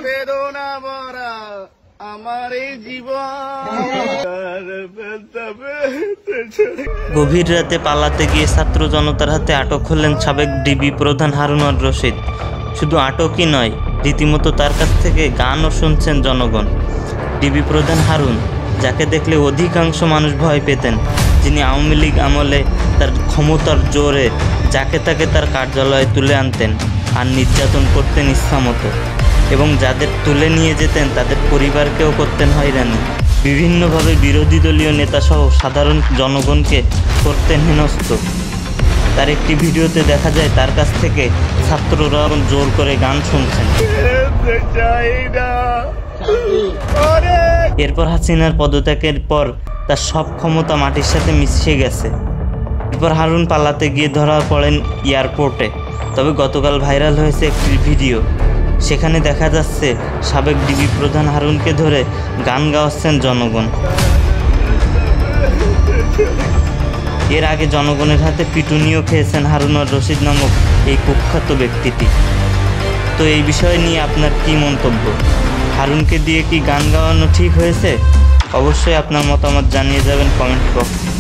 বেদনা ভরা আমার এই জীবন। গভীর রাতে পালাতে গিয়ে ছাত্র জনতার হাতে আটক হলেন সাবেক ডিবি প্রধান হারুনুর রশিদ। শুধু আটকই নয়, রীতিমতো তার কাছ থেকে গানও শুনছেন জনগণ। ডিবি প্রধান হারুন, যাকে দেখলে অধিকাংশ মানুষ ভয় পেতেন, যিনি আওয়ামী লীগ আমলে তার ক্ষমতার জোরে যাকে তাকে তার কার্যালয়ে তুলে আনতেন আর নির্যাতন করতেন ইচ্ছামতো, এবং যাদের তুলে নিয়ে যেতেন তাদের পরিবারকেও করতেন হয়রানি। বিভিন্নভাবে বিরোধী দলীয় নেতাসহ সাধারণ জনগণকে করতেন হেনস্থ। তার একটি ভিডিওতে দেখা যায় তার কাছ থেকে ছাত্ররা জোর করে গান শুনছেন। এরপর হাসিনার পদত্যাগের পর তার সব ক্ষমতা মাটির সাথে মিশে গেছে। এরপর হারুন পালাতে গিয়ে ধরা পড়েন এয়ারপোর্টে। তবে গতকাল ভাইরাল হয়েছে একটি ভিডিও, সেখানে দেখা যাচ্ছে সাবেক ডিবি প্রধান হারুনকে ধরে গান গাওয়াচ্ছেন জনগণ। এর আগে জনগণের হাতে পিটুনিও খেয়েছেন হারুনুর রশিদ নামক এই কুখ্যাত ব্যক্তিটি। তো এই বিষয় নিয়ে আপনার কি মন্তব্য? হারুনকে দিয়ে কি গান গাওয়ানো ঠিক হয়েছে? অবশ্যই আপনার মতামত জানিয়ে যাবেন কমেন্ট বক্সে।